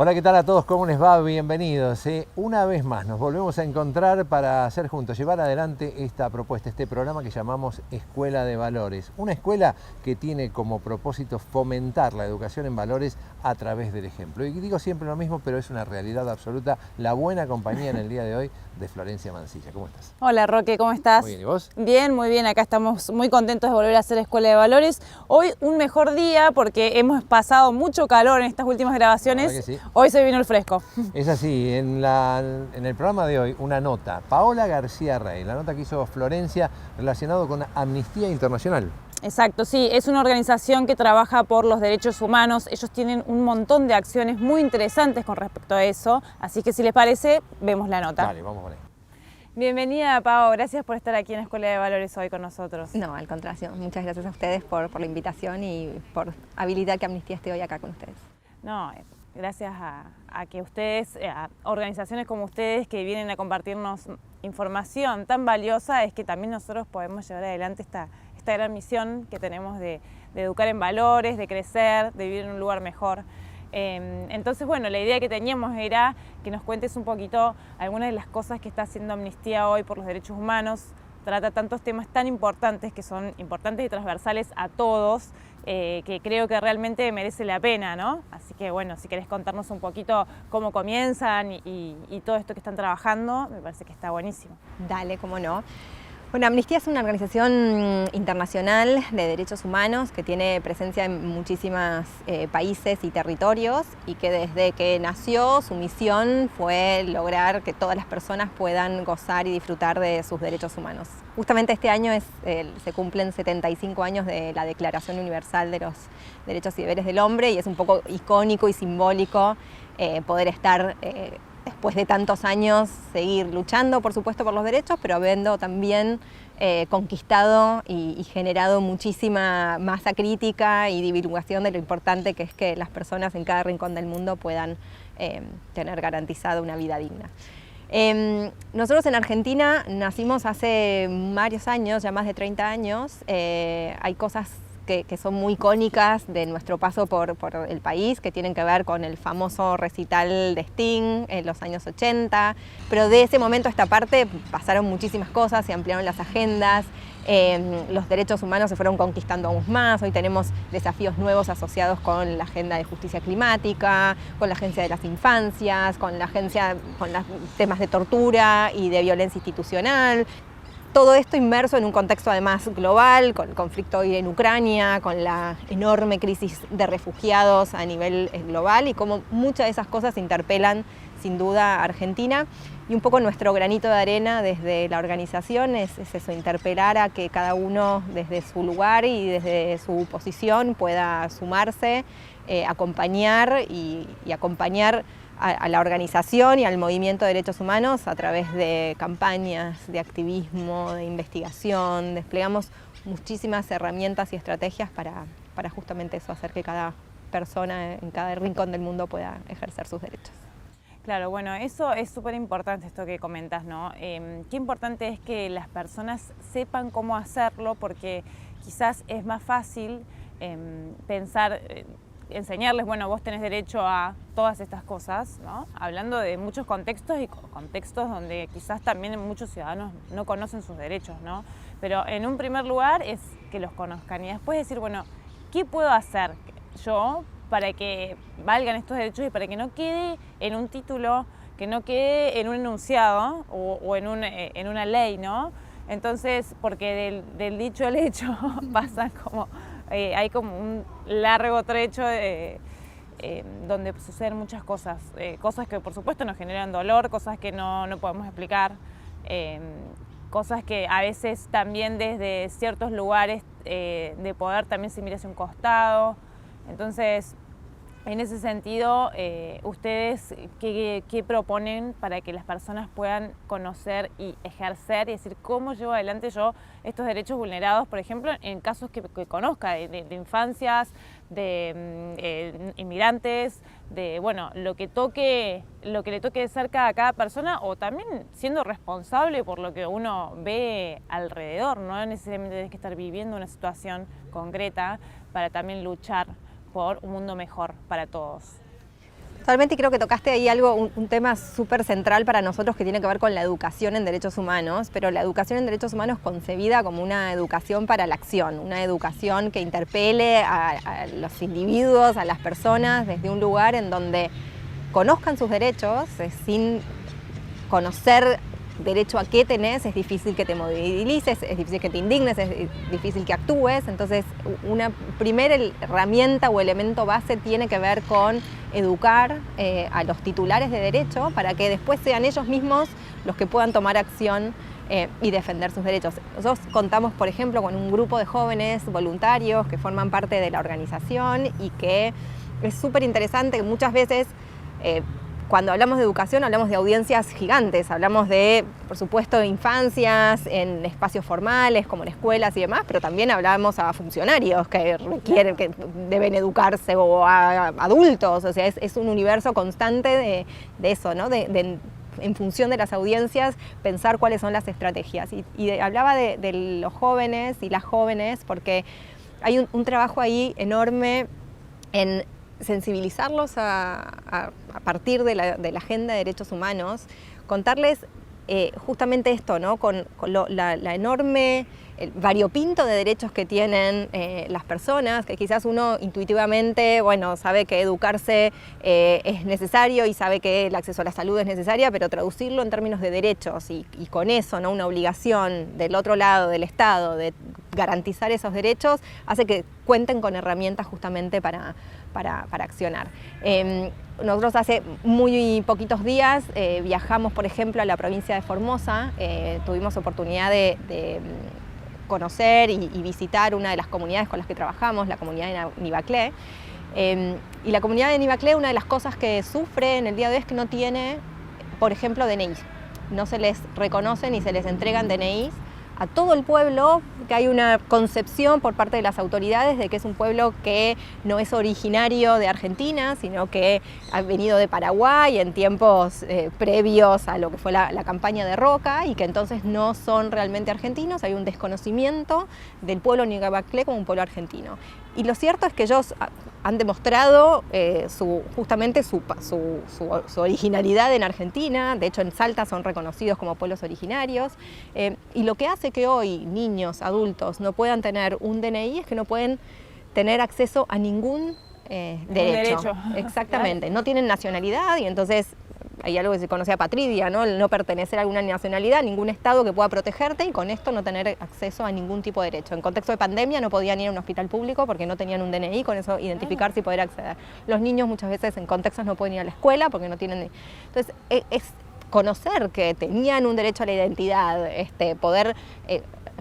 Hola, ¿qué tal a todos? ¿Cómo les va? Bienvenidos. Una vez más nos volvemos a encontrar para hacer juntos, llevar adelante esta propuesta, este programa que llamamos Escuela de Valores. Una escuela que tiene como propósito fomentar la educación en valores a través del ejemplo. Y digo siempre lo mismo, pero es una realidad absoluta. La buena compañía en el día de hoy de Florencia Mancilla. ¿Cómo estás? Hola Roque, ¿cómo estás? Muy bien, ¿y vos? Bien, muy bien. Acá estamos muy contentos de volver a hacer Escuela de Valores. Hoy un mejor día porque hemos pasado mucho calor en estas últimas grabaciones. La verdad que sí. Hoy se vino el fresco. Es así, en el programa de hoy una nota, Paola García Rey, la nota que hizo Florencia relacionado con Amnistía Internacional. Exacto, sí, es una organización que trabaja por los derechos humanos. Ellos tienen un montón de acciones muy interesantes con respecto a eso, así que si les parece, vemos la nota. Vale, vamos con él. Bienvenida, Pao, gracias por estar aquí en Escuela de Valores hoy con nosotros. No, al contrario, muchas gracias a ustedes por la invitación y por habilitar que Amnistía esté hoy acá con ustedes. No, gracias a que ustedes, a organizaciones como ustedes que vienen a compartirnos información tan valiosa, es que también nosotros podemos llevar adelante esta gran misión que tenemos de educar en valores, de crecer, de vivir en un lugar mejor. Entonces, bueno, la idea que teníamos era que nos cuentes un poquito algunas de las cosas que está haciendo Amnistía hoy por los derechos humanos. Trata tantos temas tan importantes, que son importantes y transversales a todos, que creo que realmente merece la pena, ¿no? Así que bueno, si querés contarnos un poquito cómo comienzan y todo esto que están trabajando, me parece que está buenísimo. Dale, cómo no. Bueno, Amnistía es una organización internacional de derechos humanos que tiene presencia en muchísimos países y territorios y que desde que nació su misión fue lograr que todas las personas puedan gozar y disfrutar de sus derechos humanos. Justamente este año se cumplen 75 años de la Declaración Universal de los Derechos y Deberes del Hombre y es un poco icónico y simbólico poder estar después de tantos años, seguir luchando, por supuesto, por los derechos, pero habiendo también conquistado y generado muchísima masa crítica y divulgación de lo importante que es que las personas en cada rincón del mundo puedan tener garantizada una vida digna. Nosotros en Argentina nacimos hace varios años, ya más de 30 años. Hay cosas que son muy icónicas de nuestro paso por el país, que tienen que ver con el famoso recital de Sting en los años 80, pero de ese momento a esta parte pasaron muchísimas cosas, se ampliaron las agendas, los derechos humanos se fueron conquistando aún más, hoy tenemos desafíos nuevos asociados con la agenda de justicia climática, con la agencia de las infancias, con los temas de tortura y de violencia institucional. Todo esto inmerso en un contexto además global, con el conflicto hoy en Ucrania, con la enorme crisis de refugiados a nivel global y como muchas de esas cosas interpelan sin duda a Argentina. Y un poco nuestro granito de arena desde la organización es eso, interpelar a que cada uno desde su lugar y desde su posición pueda sumarse, acompañar y acompañar a la organización y al movimiento de derechos humanos a través de campañas, de activismo, de investigación. Desplegamos muchísimas herramientas y estrategias para justamente eso, hacer que cada persona en cada rincón del mundo pueda ejercer sus derechos. Claro, bueno, eso es súper importante esto que comentas, ¿no? Qué importante es que las personas sepan cómo hacerlo, porque quizás es más fácil pensar, enseñarles, bueno, vos tenés derecho a todas estas cosas, ¿no? Hablando de muchos contextos y contextos donde quizás también muchos ciudadanos no conocen sus derechos, ¿no? Pero en un primer lugar es que los conozcan y después decir, bueno, ¿qué puedo hacer yo para que valgan estos derechos y para que no quede en un título, que no quede en un enunciado o en una ley, ¿no? Entonces, porque del dicho al hecho pasa como... hay como un largo trecho donde suceden muchas cosas, cosas que por supuesto nos generan dolor, cosas que no podemos explicar, cosas que a veces también desde ciertos lugares de poder también se mira hacia un costado. Entonces, en ese sentido, ¿ustedes qué proponen para que las personas puedan conocer y ejercer y decir cómo llevo adelante yo estos derechos vulnerados, por ejemplo, en casos que conozca, de infancias, de inmigrantes, de bueno, lo que le toque de cerca a cada persona, o también siendo responsable por lo que uno ve alrededor? No necesariamente tienes que estar viviendo una situación concreta para también luchar por un mundo mejor para todos. Totalmente, y creo que tocaste ahí algo, un tema súper central para nosotros que tiene que ver con la educación en derechos humanos, pero la educación en derechos humanos concebida como una educación para la acción, una educación que interpele a los individuos, a las personas, desde un lugar en donde conozcan sus derechos, sin conocer derecho a qué tenés, es difícil que te movilices, es difícil que te indignes, es difícil que actúes. Entonces, una primera herramienta o elemento base tiene que ver con educar a los titulares de derecho para que después sean ellos mismos los que puedan tomar acción y defender sus derechos. Nosotros contamos, por ejemplo, con un grupo de jóvenes voluntarios que forman parte de la organización y que es súper interesante que muchas veces cuando hablamos de educación hablamos de audiencias gigantes, hablamos de, por supuesto, infancias en espacios formales como en escuelas y demás, pero también hablamos a funcionarios que requieren, que deben educarse, o a adultos, o sea, es un universo constante de eso, ¿no? En función de las audiencias, pensar cuáles son las estrategias. Hablaba de los jóvenes y las jóvenes, porque hay un trabajo ahí enorme en sensibilizarlos a partir de la agenda de derechos humanos, contarles justamente esto, ¿no? con la enorme variopinto de derechos que tienen las personas, que quizás uno intuitivamente, bueno, sabe que educarse es necesario y sabe que el acceso a la salud es necesaria, pero traducirlo en términos de derechos y con eso, ¿no? Una obligación del otro lado del Estado de garantizar esos derechos hace que cuenten con herramientas justamente para accionar. Nosotros hace muy poquitos días viajamos, por ejemplo, a la provincia de Formosa, tuvimos oportunidad de conocer y visitar una de las comunidades con las que trabajamos, la comunidad de Nivaclé. Y la comunidad de Nivaclé, una de las cosas que sufre en el día de hoy es que no tiene, por ejemplo, DNI. No se les reconoce ni se les entregan DNIs a todo el pueblo, que hay una concepción por parte de las autoridades de que es un pueblo que no es originario de Argentina, sino que ha venido de Paraguay en tiempos previos a lo que fue la campaña de Roca, y que entonces no son realmente argentinos. Hay un desconocimiento del pueblo Nivaclé como un pueblo argentino. Y lo cierto es que ellos han demostrado justamente su originalidad en Argentina. De hecho, en Salta son reconocidos como pueblos originarios. Y lo que hace que hoy niños, adultos, no puedan tener un DNI es que no pueden tener acceso a ningún derecho. Exactamente. Claro. No tienen nacionalidad, y entonces hay algo que se conoce a apatridia, ¿no? El no pertenecer a alguna nacionalidad, ningún Estado que pueda protegerte, y con esto no tener acceso a ningún tipo de derecho. En contexto de pandemia no podían ir a un hospital público porque no tenían un DNI, con eso identificarse y poder acceder. Los niños muchas veces en contextos no pueden ir a la escuela porque no tienen... Entonces, es conocer que tenían un derecho a la identidad, poder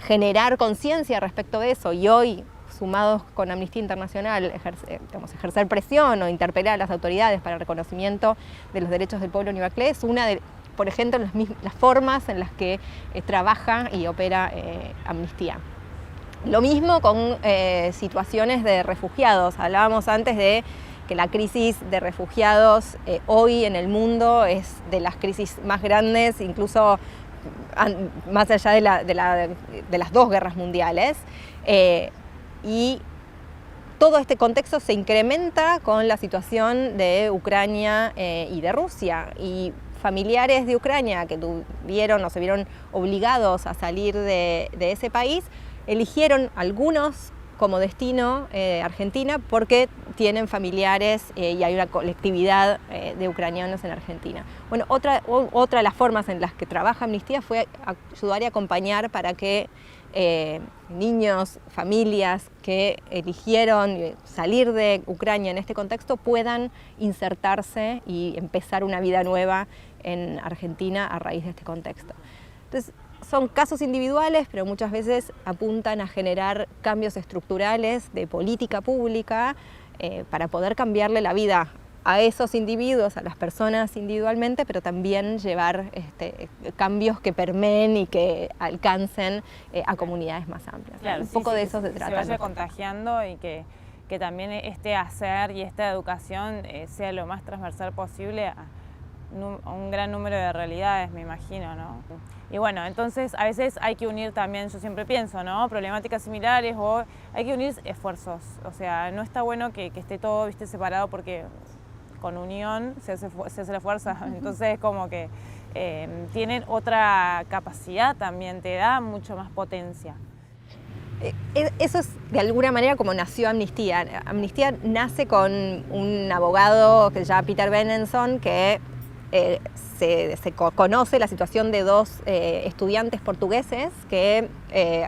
generar conciencia respecto de eso, y hoy, sumados con Amnistía Internacional, ejercer presión o interpelar a las autoridades para el reconocimiento de los derechos del pueblo Nivaclé, es una de, por ejemplo, las formas en las que trabaja y opera Amnistía. Lo mismo con situaciones de refugiados. Hablábamos antes de que la crisis de refugiados hoy en el mundo es de las crisis más grandes, incluso más allá de las dos guerras mundiales. Y todo este contexto se incrementa con la situación de Ucrania y de Rusia. Y familiares de Ucrania que tuvieron o se vieron obligados a salir de ese país, eligieron algunos como destino Argentina porque tienen familiares y hay una colectividad de ucranianos en Argentina. Bueno, otra de las formas en las que trabaja Amnistía fue ayudar y acompañar para que niños, familias que eligieron salir de Ucrania en este contexto puedan insertarse y empezar una vida nueva en Argentina a raíz de este contexto. Entonces, son casos individuales, pero muchas veces apuntan a generar cambios estructurales de política pública para poder cambiarle la vida a esos individuos, a las personas individualmente, pero también llevar cambios que permeen y que alcancen a comunidades más amplias. Claro, un poco de eso se trata. Se vaya contagiando y que también este hacer y esta educación sea lo más transversal posible a un gran número de realidades, me imagino, ¿no? Y bueno, entonces a veces hay que unir también, yo siempre pienso, ¿no? Problemáticas similares, o hay que unir esfuerzos. O sea, no está bueno que esté todo, viste, separado, porque con unión se hace la fuerza. Entonces como que tienen otra capacidad también, te da mucho más potencia. Eso es de alguna manera como nació Amnistía. Amnistía nace con un abogado que se llama Peter Benenson, que se conoce la situación de dos estudiantes portugueses que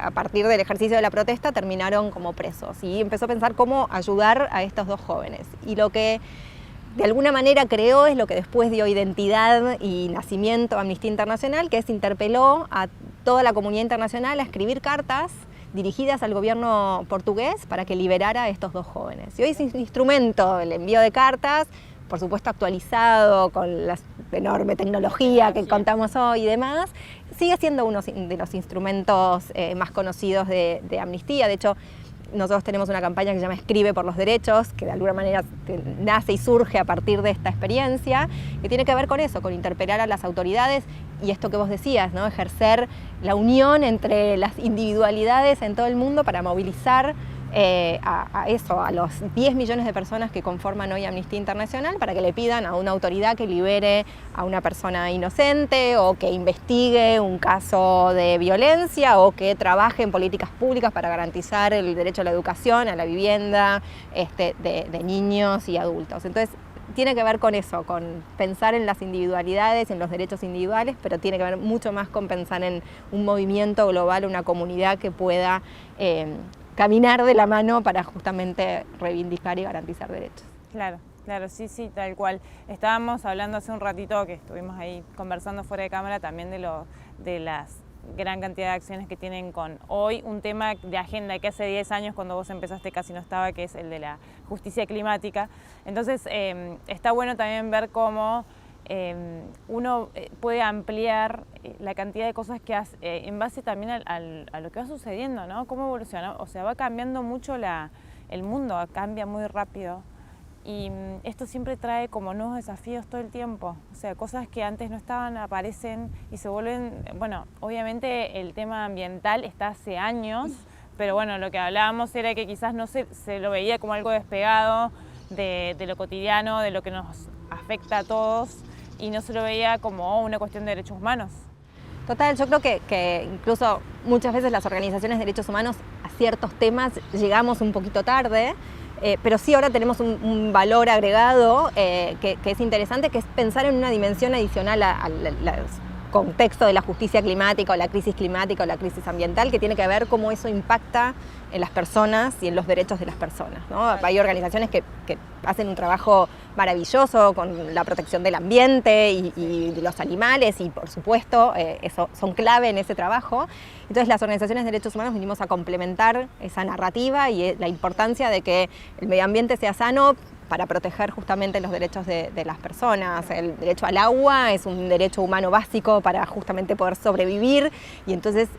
a partir del ejercicio de la protesta terminaron como presos, y empezó a pensar cómo ayudar a estos dos jóvenes. Y lo que de alguna manera creó es lo que después dio identidad y nacimiento a Amnistía Internacional, que es interpeló a toda la comunidad internacional a escribir cartas dirigidas al gobierno portugués para que liberara a estos dos jóvenes. Y hoy es un instrumento, el envío de cartas, por supuesto actualizado con la enorme tecnología que contamos hoy y demás, sigue siendo uno de los instrumentos más conocidos de Amnistía. De hecho, nosotros tenemos una campaña que se llama Escribe por los Derechos, que de alguna manera nace y surge a partir de esta experiencia, que tiene que ver con eso, con interpelar a las autoridades y esto que vos decías, ¿no? Ejercer la unión entre las individualidades en todo el mundo para movilizar a los 10 millones de personas que conforman hoy Amnistía Internacional, para que le pidan a una autoridad que libere a una persona inocente, o que investigue un caso de violencia, o que trabaje en políticas públicas para garantizar el derecho a la educación, a la vivienda de niños y adultos. Entonces tiene que ver con eso, con pensar en las individualidades, en los derechos individuales, pero tiene que ver mucho más con pensar en un movimiento global, una comunidad que pueda caminar de la mano para justamente reivindicar y garantizar derechos. Claro, sí, tal cual. Estábamos hablando hace un ratito, que estuvimos ahí conversando fuera de cámara, también de las gran cantidad de acciones que tienen con hoy un tema de agenda que hace 10 años cuando vos empezaste casi no estaba, que es el de la justicia climática. Entonces está bueno también ver cómo uno puede ampliar la cantidad de cosas que hace en base también a lo que va sucediendo, ¿no? Cómo evoluciona, o sea, va cambiando mucho el mundo, cambia muy rápido, y esto siempre trae como nuevos desafíos todo el tiempo, o sea, cosas que antes no estaban aparecen y se vuelven, bueno, obviamente el tema ambiental está hace años, pero bueno, lo que hablábamos era que quizás no se lo veía como algo despegado de lo cotidiano, de lo que nos afecta a todos, y no se lo veía como una cuestión de derechos humanos. Total, yo creo que incluso muchas veces las organizaciones de derechos humanos a ciertos temas llegamos un poquito tarde, pero sí ahora tenemos un valor agregado que es interesante, que es pensar en una dimensión adicional al contexto de la justicia climática o la crisis climática o la crisis ambiental, que tiene que ver cómo eso impacta en las personas y en los derechos de las personas, ¿no? Claro. Hay organizaciones que hacen un trabajo maravilloso con la protección del ambiente y de los animales, y por supuesto eso son clave en ese trabajo. Entonces las organizaciones de derechos humanos venimos a complementar esa narrativa y la importancia de que el medio ambiente sea sano para proteger justamente los derechos de las personas. El derecho al agua es un derecho humano básico para justamente poder sobrevivir, y entonces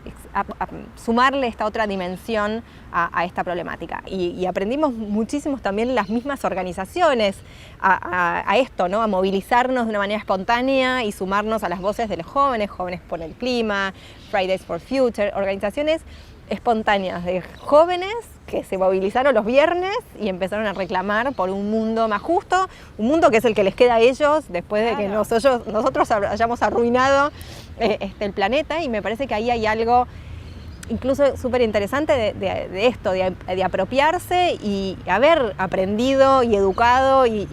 sumarle esta otra dimensión a esta problemática. Y aprendimos muchísimos también las mismas organizaciones a esto, ¿no? A movilizarnos de una manera espontánea y sumarnos a las voces de los jóvenes, Jóvenes por el Clima, Fridays for Future, organizaciones espontáneas de jóvenes que se movilizaron los viernes y empezaron a reclamar por un mundo más justo, un mundo que es el que les queda a ellos después de que nosotros hayamos arruinado el planeta. Y me parece que ahí hay algo incluso súper interesante de esto, de apropiarse y haber aprendido y educado y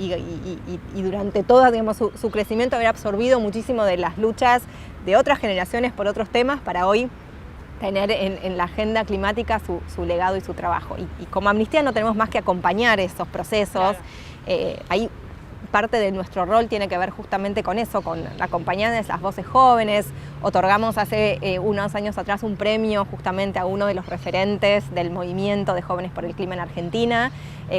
durante todo, digamos, su crecimiento haber absorbido muchísimo de las luchas de otras generaciones por otros temas para hoy tener en la agenda climática su legado y su trabajo. Y como Amnistía no tenemos más que acompañar esos procesos. Claro. Ahí parte de nuestro rol tiene que ver justamente con eso, con acompañar a las voces jóvenes. Otorgamos hace unos años atrás un premio justamente a uno de los referentes del movimiento de Jóvenes por el Clima en Argentina,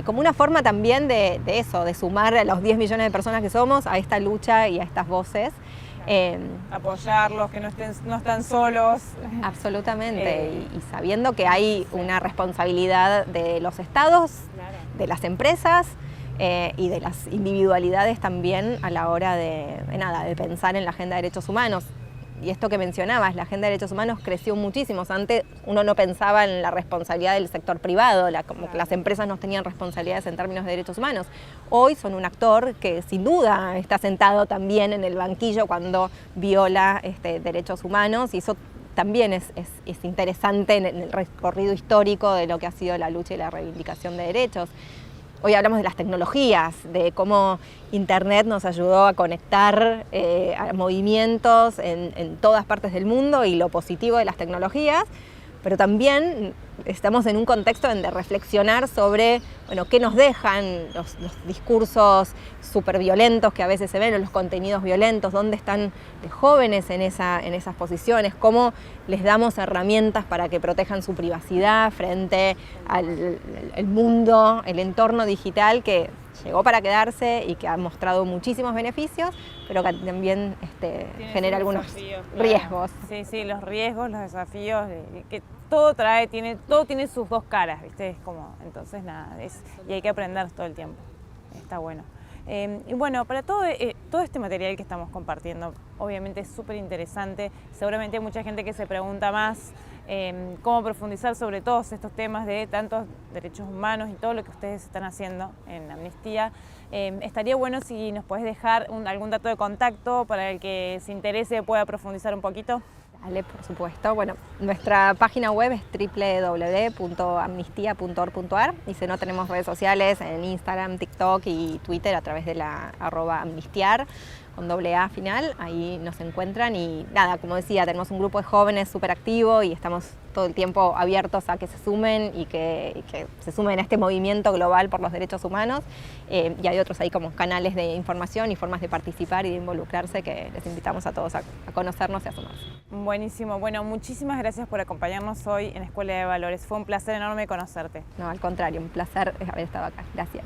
como una forma también de eso, de sumar a los 10 millones de personas que somos a esta lucha y a estas voces. Apoyarlos, que no están solos. Absolutamente, y sabiendo que hay una responsabilidad de los estados, claro, de las empresas y de las individualidades también a la hora de pensar en la agenda de derechos humanos. y esto que mencionabas, la agenda de derechos humanos creció muchísimo. Antes uno no pensaba en la responsabilidad del sector privado, como que las empresas no tenían responsabilidades en términos de derechos humanos. Hoy son un actor que sin duda está sentado también en el banquillo cuando viola derechos humanos, y eso también es interesante en el recorrido histórico de lo que ha sido la lucha y la reivindicación de derechos. Hoy hablamos de las tecnologías, de cómo Internet nos ayudó a conectar a movimientos en todas partes del mundo, y lo positivo de las tecnologías, pero también estamos en un contexto de reflexionar sobre qué nos dejan los discursos súper violentos que a veces se ven, o los contenidos violentos, dónde están los jóvenes en esas posiciones, cómo les damos herramientas para que protejan su privacidad frente al mundo, el entorno digital que llegó para quedarse y que ha mostrado muchísimos beneficios, pero que también genera algunos riesgos. Sí, los riesgos, los desafíos, que todo tiene sus dos caras, ¿viste? Entonces nada, y hay que aprender todo el tiempo, está bueno. Y bueno, para todo este material que estamos compartiendo, obviamente es súper interesante, seguramente hay mucha gente que se pregunta más cómo profundizar sobre todos estos temas de tantos derechos humanos y todo lo que ustedes están haciendo en Amnistía. Estaría bueno si nos podés dejar algún dato de contacto para el que se interese pueda profundizar un poquito. Dale, por supuesto. Bueno, nuestra página web es www.amnistia.org.ar, y si no, tenemos redes sociales en Instagram, TikTok y Twitter a través de la @amnistiar con AA final, ahí nos encuentran. Y nada, como decía, tenemos un grupo de jóvenes súper activo y estamos todo el tiempo abiertos a que se sumen y que se sumen a este movimiento global por los derechos humanos. Y hay otros ahí como canales de información y formas de participar y de involucrarse que les invitamos a todos a conocernos y a sumarse. Buenísimo. Bueno, muchísimas gracias por acompañarnos hoy en Escuela de Valores. Fue un placer enorme conocerte. No, al contrario, un placer haber estado acá. Gracias.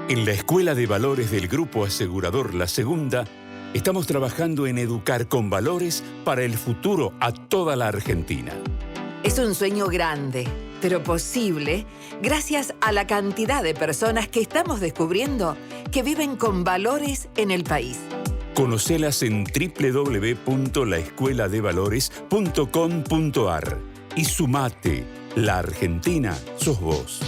En la Escuela de Valores del Grupo Asegurador La Segunda, estamos trabajando en educar con valores para el futuro a toda la Argentina. Es un sueño grande, pero posible gracias a la cantidad de personas que estamos descubriendo que viven con valores en el país. Conocelas en www.laescueladevalores.com.ar y sumate. La Argentina sos vos.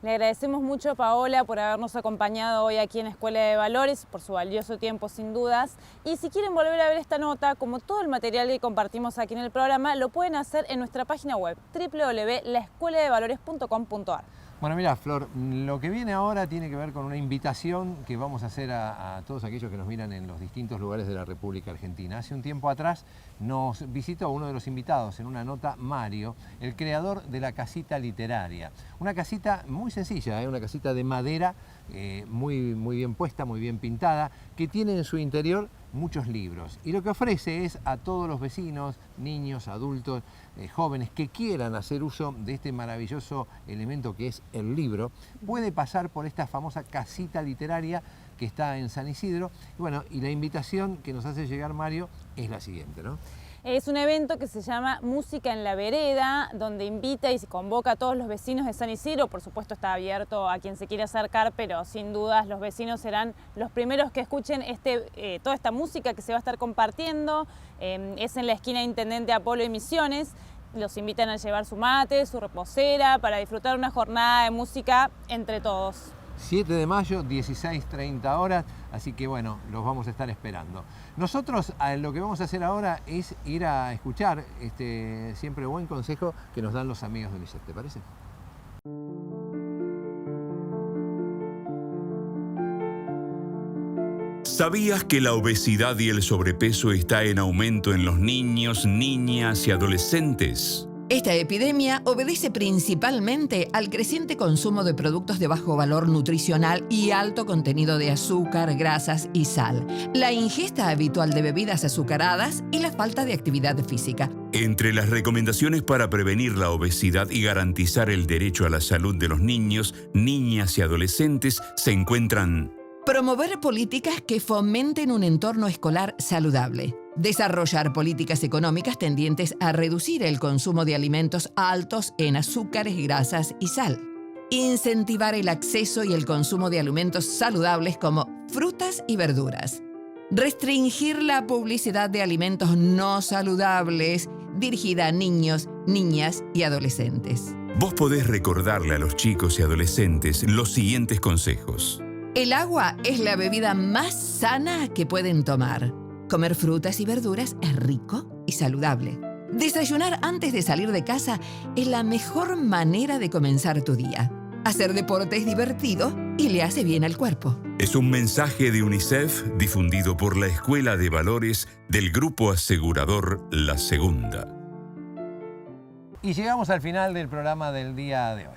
Le agradecemos mucho a Paola por habernos acompañado hoy aquí en Escuela de Valores, por su valioso tiempo sin dudas. Y si quieren volver a ver esta nota, como todo el material que compartimos aquí en el programa, lo pueden hacer en nuestra página web www.laescueladevalores.com.ar. Bueno, mira, Flor, lo que viene ahora tiene que ver con una invitación que vamos a hacer a todos aquellos que nos miran en los distintos lugares de la República Argentina. Hace un tiempo atrás nos visitó uno de los invitados en una nota, Mario, el creador de la casita literaria. Una casita muy sencilla, una casita de madera, muy bien puesta, muy bien pintada, que tiene en su interior muchos libros. Y lo que ofrece es a todos los vecinos, niños, adultos, jóvenes que quieran hacer uso de este maravilloso elemento que es el libro, puede pasar por esta famosa casita literaria que está en San Isidro. Y bueno, y la invitación que nos hace llegar Mario es la siguiente, ¿no? Es un evento que se llama Música en la Vereda, donde invita y convoca a todos los vecinos de San Isidro. Por supuesto está abierto a quien se quiera acercar, pero sin dudas los vecinos serán los primeros que escuchen toda esta música que se va a estar compartiendo. Es en la esquina Intendente Apolo y Misiones. Los invitan a llevar su mate, su reposera, para disfrutar una jornada de música entre todos. 7 de mayo, 16:30 horas, así que bueno, los vamos a estar esperando. Nosotros lo que vamos a hacer ahora es ir a escuchar este siempre buen consejo que nos dan los amigos de UNICEF, ¿te parece? ¿Sabías que la obesidad y el sobrepeso está en aumento en los niños, niñas y adolescentes? Esta epidemia obedece principalmente al creciente consumo de productos de bajo valor nutricional y alto contenido de azúcar, grasas y sal, la ingesta habitual de bebidas azucaradas y la falta de actividad física. Entre las recomendaciones para prevenir la obesidad y garantizar el derecho a la salud de los niños, niñas y adolescentes se encuentran: promover políticas que fomenten un entorno escolar saludable. Desarrollar políticas económicas tendientes a reducir el consumo de alimentos altos en azúcares, grasas y sal. Incentivar el acceso y el consumo de alimentos saludables como frutas y verduras. Restringir la publicidad de alimentos no saludables dirigida a niños, niñas y adolescentes. Vos podés recordarle a los chicos y adolescentes los siguientes consejos. El agua es la bebida más sana que pueden tomar. Comer frutas y verduras es rico y saludable. Desayunar antes de salir de casa es la mejor manera de comenzar tu día. Hacer deporte es divertido y le hace bien al cuerpo. Es un mensaje de UNICEF difundido por la Escuela de Valores del Grupo Asegurador La Segunda. Y llegamos al final del programa del día de hoy.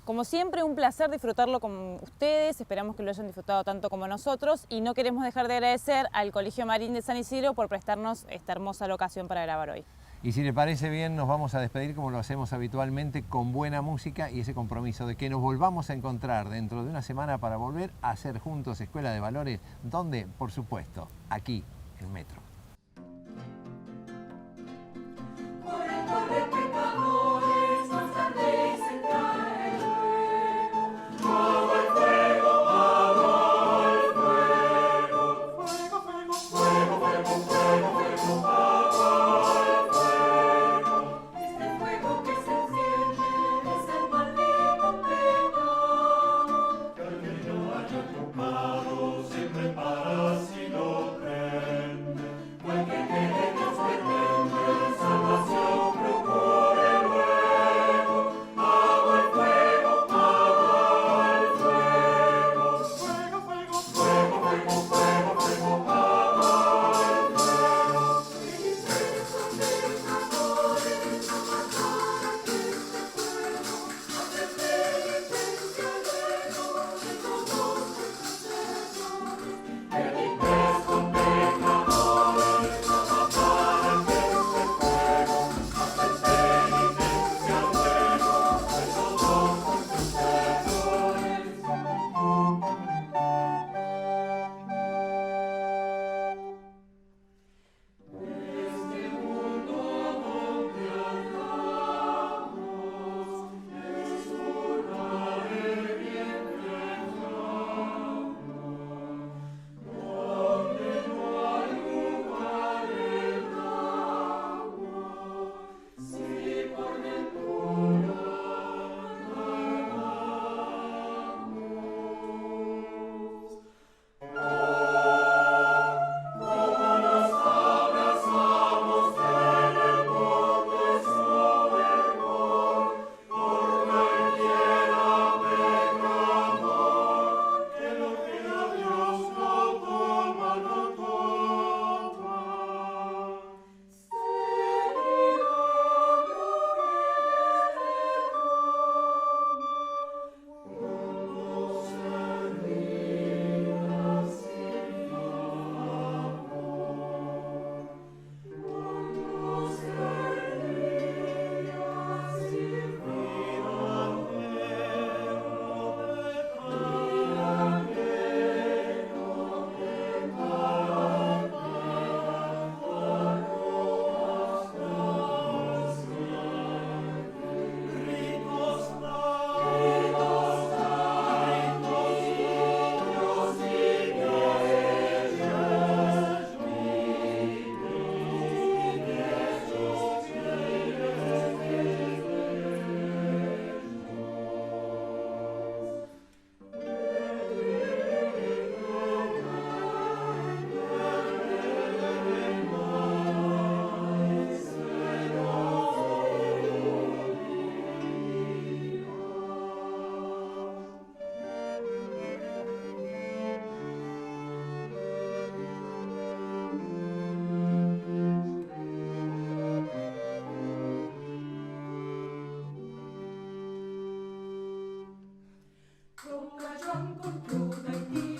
Como siempre, un placer disfrutarlo con ustedes, esperamos que lo hayan disfrutado tanto como nosotros y no queremos dejar de agradecer al Colegio Marín de San Isidro por prestarnos esta hermosa locación para grabar hoy. Y si le parece bien, nos vamos a despedir como lo hacemos habitualmente, con buena música y ese compromiso de que nos volvamos a encontrar dentro de una semana para volver a hacer juntos Escuela de Valores, donde, por supuesto, aquí, en Metro. pan con cruda y